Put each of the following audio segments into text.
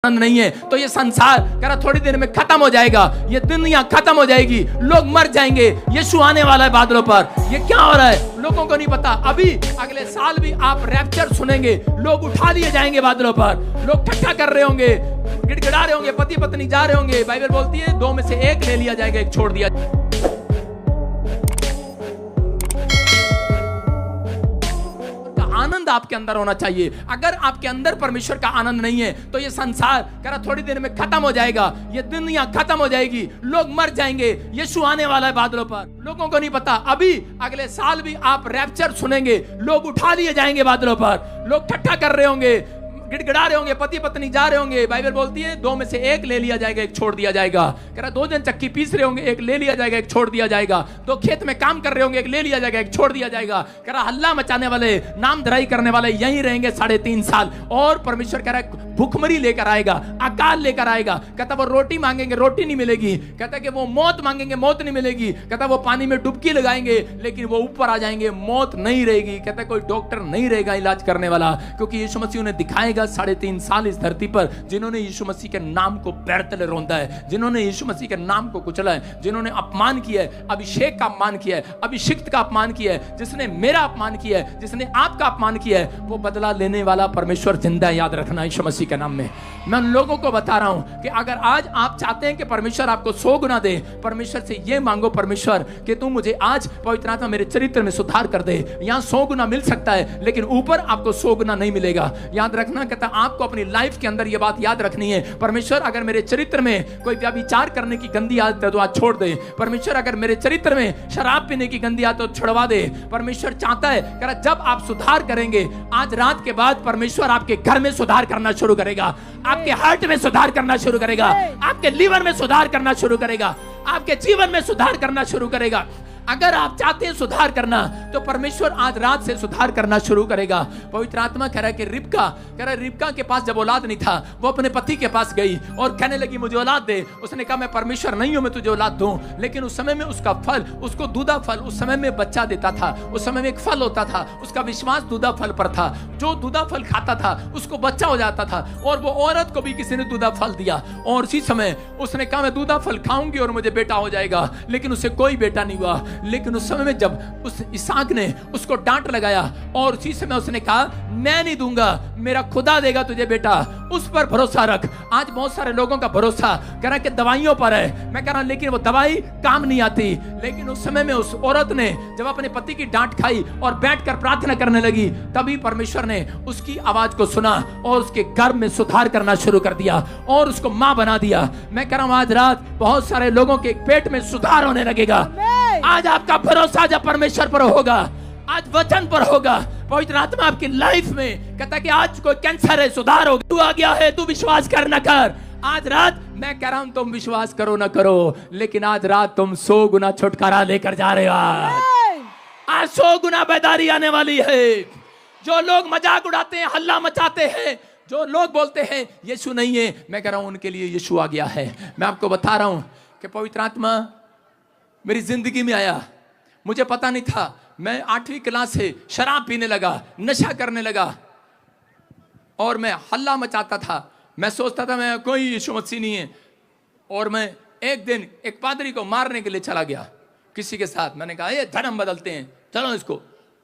आनंद नहीं है तो ये संसार कह रहा थोड़ी देर में खत्म हो जाएगा, ये दुनिया खत्म हो जाएगी, लोग मर जाएंगे, यीशु आने वाला है बादलों पर। ये क्या हो रहा है लोगों को नहीं पता। अभी अगले साल भी आप रैप्चर सुनेंगे, लोग उठा लिए जाएंगे बादलों पर, लोग ठट्ठा कर रहे होंगे, गिड़गिड़ा रहे होंगे, पति पत्नी जा रहे होंगे। बाइबल बोलती है दो में से एक ले लिया जाएगा, एक छोड़ दिया जाएगा। आनंद आपके अंदर होना चाहिए। अगर आपके अंदर परमेश्वर का आनंद नहीं है तो ये संसार कह रहा थोड़ी देर में खत्म हो जाएगा, ये दुनिया खत्म हो जाएगी, लोग मर जाएंगे, यीशु आने वाला है बादलों पर। लोगों को नहीं पता। अभी अगले साल भी आप रैप्चर सुनेंगे, लोग उठा लिए जाएंगे बादलों पर, लोग ठट्ठा कर रहे होंगे, गिड़गिड़ा रहे होंगे, पति पत्नी जा रहे होंगे। बाइबल बोलती है दो में से एक ले लिया जाएगा, एक छोड़ दिया जाएगा। कह रहा दो जन चक्की पीस रहे होंगे, एक ले लिया जाएगा, एक छोड़ दिया जाएगा। दो खेत में काम कर रहे होंगे, एक ले लिया जाएगा, एक छोड़ दिया जाएगा। कह रहा हल्ला मचाने वाले, नाम धराई करने वाले यहीं रहेंगे 3.5 साल। और परमेश्वर कह रहा है भूखमरी लेकर आएगा, अकाल लेकर आएगा। कहता वो रोटी मांगेंगे, रोटी नहीं मिलेगी। कहता कि वो मौत मांगेंगे, मौत नहीं मिलेगी। कहता वो पानी में डुबकी लगाएंगे लेकिन वो ऊपर आ जाएंगे, मौत नहीं रहेगी। कहता कोई डॉक्टर नहीं रहेगा इलाज करने वाला, क्योंकि यीशु मसीह उन्हें दिखाएगा 3.5 साल इस धरती पर जिन्होंने यीशु मसीह के नाम को पैर तले रौंदा है, जिन्होंने यीशु मसीह के नाम को कुचला है, जिन्होंने अपमान किया है, अभिषेक का अपमान किया है, अभिषिक्त का अपमान किया है, जिसने मेरा अपमान किया है, जिसने आपका अपमान किया है, वो बदला लेने वाला परमेश्वर जिंदा है। याद रखना यीशु मसीह के नाम में। मैं उन लोगों को बता रहा हूं कि अगर आज आप चाहते हैं कि परमेश्वर आपको 100 गुना दे, परमेश्वर से ये मांगो, परमेश्वर कि तू मुझे आज पवित्र आत्मा मेरे चरित्र में सुधार कर दे। यहां 100 गुना मिल सकता है लेकिन ऊपर आपको 100 गुना नहीं मिलेगा। याद रखना, कहता आपको अपनी लाइफ के अंदर ये बात याद रखनी है। परमेश्वर अगर मेरे चरित्र में कोई व्यभिचार करने की गंदी आदत है तो आज छोड़ दे। परमेश्वर अगर मेरे चरित्र में शराब पीने की गंदी आदत तो छुड़वा दे। परमेश्वर चाहता है कह रहा जब आप सुधार करेंगे, आज रात के बाद परमेश्वर आपके घर में सुधार करना शुरू करेगा, आपके हार्ट में सुधार करना शुरू करेगा, आपके लीवर में सुधार करना शुरू करेगा, आपके जीवन में सुधार करना शुरू करेगा। अगर आप चाहते हैं सुधार करना तो परमेश्वर आज रात से सुधार करना शुरू करेगा। पवित्र आत्मा कह रहा है कि रिबका के पास जब औलाद नहीं था, वो अपने पति के पास गई और कहने लगी मुझे औलाद दे। उसने कहा मैं परमेश्वर नहीं हूं, मैं तुझे औलाद दूं। लेकिन उस समय में उसका फल, उसको दूधा फल उस समय में बच्चा देता था। उस समय में एक फल होता था, उसका विश्वास दूधा फल पर था। जो दूधा फल खाता था उसको बच्चा हो जाता था। और वो औरत को भी किसी ने दूधा फल दिया और उसी समय उसने कहा मैं दूधा फल खाऊंगी और मुझे बेटा हो जाएगा। लेकिन उसे कोई बेटा नहीं हुआ। लेकिन उस समय में जब उस इसहाक ने उसको डांट लगाया और उसी समय उसने कहा मैं नहीं दूंगा, मेरा खुदा देगा तुझे बेटा, उस पर भरोसा रख। आज बहुत सारे लोगों का भरोसा कह रहा है कि दवाइयों पर है। मैं कह रहा हूं लेकिन वो दवाई काम नहीं आती। लेकिन उस समय में उस औरत ने जब अपने पति की डांट खाई और बैठकर प्रार्थना करने लगी, तभी परमेश्वर ने उसकी आवाज को सुना और उसके गर्भ में सुधार करना शुरू कर दिया और उसको मां बना दिया। मैं कह रहा हूं आज रात बहुत सारे लोगों के पेट में सुधार होने लगेगा। आज आपका भरोसा जब परमेश्वर पर होगा, आज वचन पर होगा, पवित्र आत्मा आपकी लाइफ में कहता है कि आज कोई कैंसर है सुधार होगा। तू आ गया है, तू विश्वास कर न कर। आज रात मैं कह रहा हूं तुम विश्वास करो ना करो, लेकिन आज रात तुम 100 गुना छुटकारा लेकर जा रहे हो। आज 100 गुना बेदारी आने वाली है। जो लोग मजाक उड़ाते हैं, हल्ला मचाते हैं, जो लोग बोलते हैं यीशु नहीं है, मैं कह रहा हूं उनके लिए यीशु आ गया है। मैं आपको बता रहा हूं कि पवित्र आत्मा मेरी जिंदगी में आया, मुझे पता नहीं था। मैं 8वीं क्लास से शराब पीने लगा, नशा करने लगा और मैं हल्ला मचाता था। मैं सोचता था मैं कोई यीशु मसीह नहीं है। और मैं एक दिन एक पादरी को मारने के लिए चला गया किसी के साथ। मैंने कहा ये धर्म बदलते हैं, चलो इसको।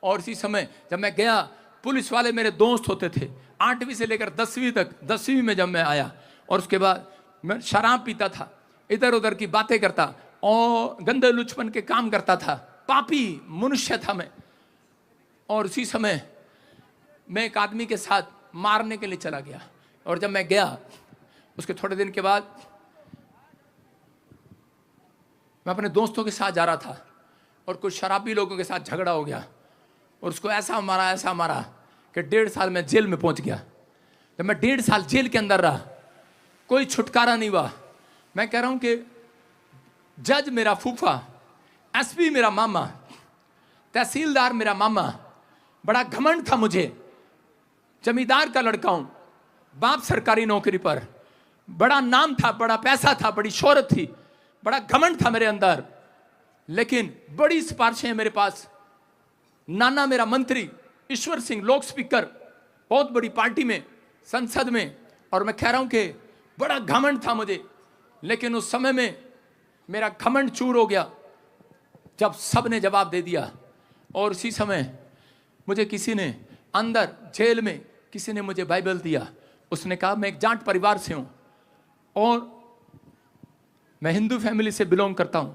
और इसी समय जब मैं गया, पुलिस वाले मेरे दोस्त होते थे 8वीं से लेकर 10वीं तक। 10वीं में जब मैं आया और उसके बाद मैं शराब पीता था, इधर उधर की बातें करता और गंदे लुचपन के काम करता था, पापी मनुष्य था मैं। और उसी समय मैं एक आदमी के साथ मारने के लिए चला गया। और जब मैं गया उसके थोड़े दिन के बाद मैं अपने दोस्तों के साथ जा रहा था और कुछ शराबी लोगों के साथ झगड़ा हो गया और उसको ऐसा मारा कि 1.5 साल में जेल में पहुंच गया। जब मैं 1.5 साल जेल के अंदर रहा, कोई छुटकारा नहीं हुआ। मैं कह रहा हूं कि जज मेरा फूफा, एसपी मेरा मामा, तहसीलदार मेरा मामा, बड़ा घमंड था मुझे। जमींदार का लड़का हूं, बाप सरकारी नौकरी पर, बड़ा नाम था, बड़ा पैसा था, बड़ी शोहरत थी, बड़ा घमंड था मेरे अंदर। लेकिन बड़ी सिफारिशें हैं मेरे पास। नाना मेरा मंत्री, ईश्वर सिंह लोक स्पीकर, बहुत बड़ी पार्टी में, संसद में। और मैं कह रहा हूं कि बड़ा घमंड था मुझे, लेकिन उस समय में मेरा घमंड चूर हो गया जब सब ने जवाब दे दिया। और उसी समय मुझे किसी ने अंदर जेल में किसी ने मुझे बाइबल दिया। उसने कहा मैं एक जाट परिवार से हूं और मैं हिंदू फैमिली से बिलोंग करता हूं,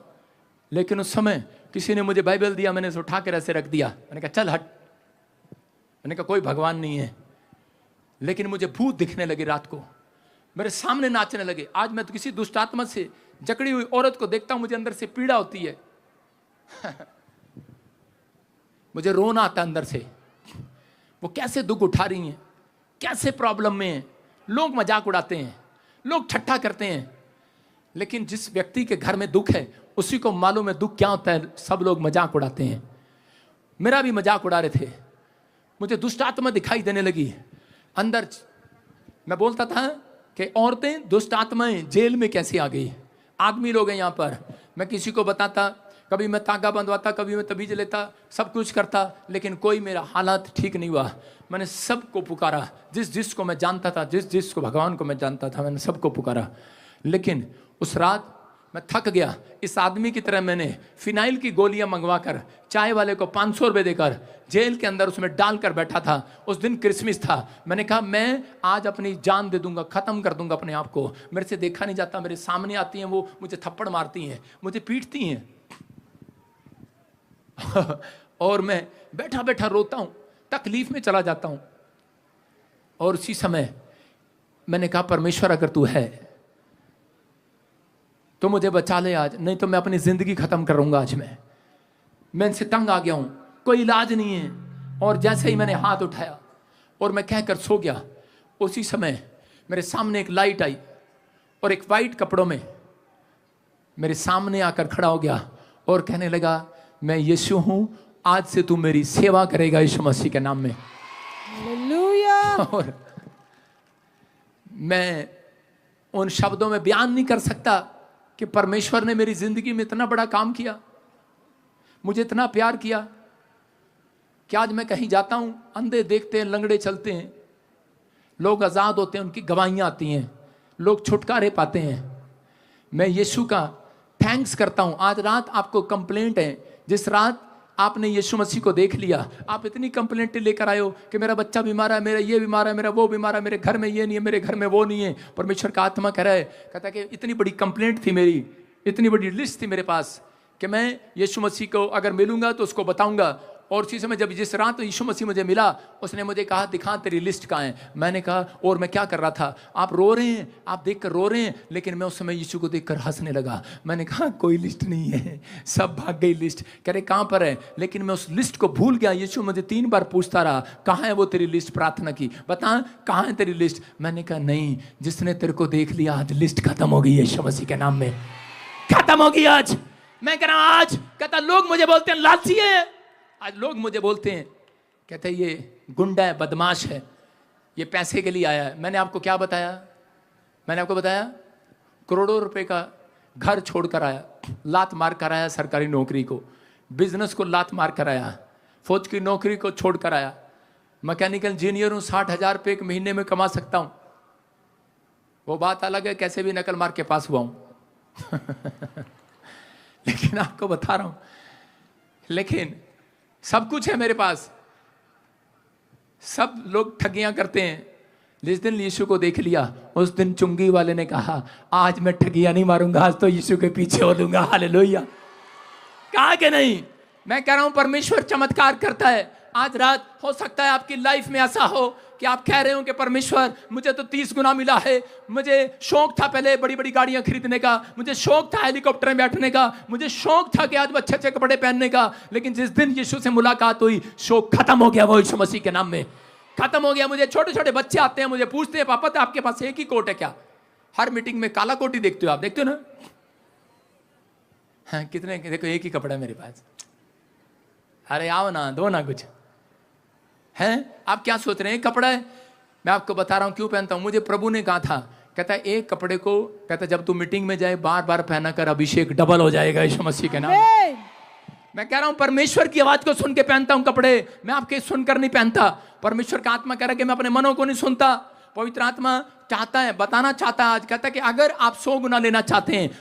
लेकिन उस समय किसी ने मुझे बाइबल दिया, मैंने उसे उठा कर ऐसे रख दिया। मैंने कहा चल हट। मैंने कहा कोई भगवान नहीं है। लेकिन मुझे भूत दिखने लगे, रात को मेरे सामने नाचने लगे। आज मैं तो किसी दुष्ट आत्मा से जकड़ी हुई औरत को देखता हूं, मुझे अंदर से पीड़ा होती है। मुझे रोना आता अंदर से। वो कैसे दुख उठा रही हैं, कैसे प्रॉब्लम में हैं। लोग मजाक उड़ाते हैं, लोग ठट्ठा करते हैं, लेकिन जिस व्यक्ति के घर में दुख है उसी को मालूम है दुख क्या होता है। सब लोग मजाक उड़ाते हैं, मेरा भी मजाक उड़ा रहे थे। मुझे दुष्ट आत्मा दिखाई देने लगी अंदर। मैं बोलता था कि औरतें दुष्ट आत्माएं जेल में कैसे आ गई, आदमी लोग हैं यहाँ पर। मैं किसी को बताता, कभी मैं तागा बंधवाता, कभी मैं तबीज लेता, सब कुछ करता, लेकिन कोई मेरा हालात ठीक नहीं हुआ। मैंने सबको पुकारा, जिस जिसको मैं जानता था, जिस जिसको भगवान को मैं जानता था, मैंने सबको पुकारा। लेकिन उस रात मैं थक गया। इस आदमी की तरह मैंने फिनाइल की गोलियां मंगवाकर चाय वाले को 500 रुपये देकर जेल के अंदर उसमें डालकर बैठा था। उस दिन क्रिसमस था। मैंने कहा मैं आज अपनी जान दे दूंगा, खत्म कर दूंगा अपने आप को। मेरे से देखा नहीं जाता, मेरे सामने आती हैं वो, मुझे थप्पड़ मारती हैं, मुझे पीटती हैं। और मैं बैठा बैठा रोता हूं, तकलीफ में चला जाता हूं। और उसी समय मैंने कहा परमेश्वर अगर तू है तो मुझे बचा ले आज, नहीं तो मैं अपनी जिंदगी खत्म करूंगा। आज मैं इनसे तंग आ गया हूं, कोई इलाज नहीं है। और जैसे ही मैंने हाथ उठाया और मैं कहकर सो गया, उसी समय मेरे सामने एक लाइट आई और एक वाइट कपड़ों में मेरे सामने आकर खड़ा हो गया और कहने लगा मैं यीशु हूं, आज से तू मेरी सेवा करेगा यीशु मसीह के नाम में। हालेलुया। और मैं उन शब्दों में बयान नहीं कर सकता कि परमेश्वर ने मेरी जिंदगी में इतना बड़ा काम किया, मुझे इतना प्यार किया कि आज मैं कहीं जाता हूं, अंधे देखते हैं, लंगड़े चलते हैं, लोग आजाद होते हैं, उनकी गवाहियां आती हैं, लोग छुटकारे पाते हैं। मैं यीशु का थैंक्स करता हूं। आज रात आपको कंप्लेंट है, जिस रात आपने यीशु मसीह को देख लिया, आप इतनी कंप्लेंटें लेकर आए हो कि मेरा बच्चा बीमार है, मेरा ये बीमार है, मेरा वो बीमार है, मेरे घर में ये नहीं है, मेरे घर में वो नहीं है। परमेश्वर का आत्मा कह रहा है, कहता है कि इतनी बड़ी कंप्लेंट थी मेरी, इतनी बड़ी लिस्ट थी मेरे पास कि मैं यीशु मसीह को अगर मिलूंगा तो उसको बताऊंगा। और उसी समय जब जिस रात यीशु मसीह मुझे मिला, उसने मुझे कहा दिखा तेरी लिस्ट कहाँ है। मैंने कहा और मैं क्या कर रहा था, आप रो रहे हैं, आप देखकर रो रहे हैं, लेकिन मैं उस समय यीशु को देखकर हंसने लगा। मैंने कहा कोई लिस्ट नहीं है, सब भाग गई लिस्ट। कह रहे कहाँ पर है, लेकिन मैं उस लिस्ट को भूल गया। यीशु मुझे 3 बार पूछता रहा कहाँ है वो तेरी लिस्ट, प्रार्थना की, बता कहाँ है तेरी लिस्ट। मैंने कहा नहीं, जिसने तेरे को देख लिया आज लिस्ट खत्म हो गई यीशु मसीह के नाम में, खत्म हो गई आज। मैं कह रहा हूं आज, कहता लोग मुझे बोलते हैं लालची है, आज लोग मुझे बोलते हैं, कहते हैं ये गुंडा है, बदमाश है, ये पैसे के लिए आया है। मैंने आपको क्या बताया, मैंने आपको बताया करोड़ों रुपए का घर छोड़कर आया, लात मार कर आया, सरकारी नौकरी को, बिजनेस को लात मार कर आया, फौज की नौकरी को छोड़कर आया, मैकेनिकल इंजीनियर हूँ, 60,000 रुपये एक महीने में कमा सकता हूँ। वो बात अलग है कैसे भी नकल मार के पास हुआ हूँ। लेकिन आपको बता रहा हूं, लेकिन सब कुछ है मेरे पास। सब लोग ठगियां करते हैं। जिस दिन यीशु को देख लिया, उस दिन चुंगी वाले ने कहा आज मैं ठगियां नहीं मारूंगा, आज तो यीशु के पीछे हो लूंगा। हालेलुया। कहा कि नहीं, मैं कह रहा हूं परमेश्वर चमत्कार करता है। आज रात हो सकता है आपकी लाइफ में ऐसा हो कि आप कह रहे हो कि परमेश्वर मुझे तो 30 गुना मिला है, मुझे शौक था पहले बड़ी बड़ी गाड़ियां खरीदने का, मुझे शौक था हेलीकॉप्टर में बैठने का, मुझे शौक था कि आज अच्छे अच्छे कपड़े पहनने का, लेकिन जिस दिन यीशु से मुलाकात हुई शौक खत्म हो गया। वो यीशु मसीह के नाम में खत्म हो गया। मुझे छोटे छोटे बच्चे आते हैं, मुझे पूछते हैं पापा तो आपके पास एक ही कोट है क्या? हर मीटिंग में काला कोट ही देखते हो आप, देखते हो ना? हाँ, कितने, देखो एक ही कपड़ा है मेरे पास। अरे आओ ना, दो ना कुछ हैं। आप क्या सोच रहे हैं कपड़ा है? मैं आपको बता रहा हूं क्यों पहनता हूं। मुझे प्रभु ने कहा था, कहता है एक कपड़े को, कहता है जब तू मीटिंग में जाए बार बार पहना कर, अभिषेक डबल हो जाएगा यीशु मसीह के नाम। मैं कह रहा हूं परमेश्वर की आवाज को सुन के पहनता हूं कपड़े, मैं आपके सुनकर नहीं पहनता। परमेश्वर का आत्मा कह रहा है कि मैं अपने मनों को नहीं सुनता। पवित्र आत्मा चाहता है, बताना चाहता है आज, कहता है कि अगर आप 100 गुना लेना चाहते हैं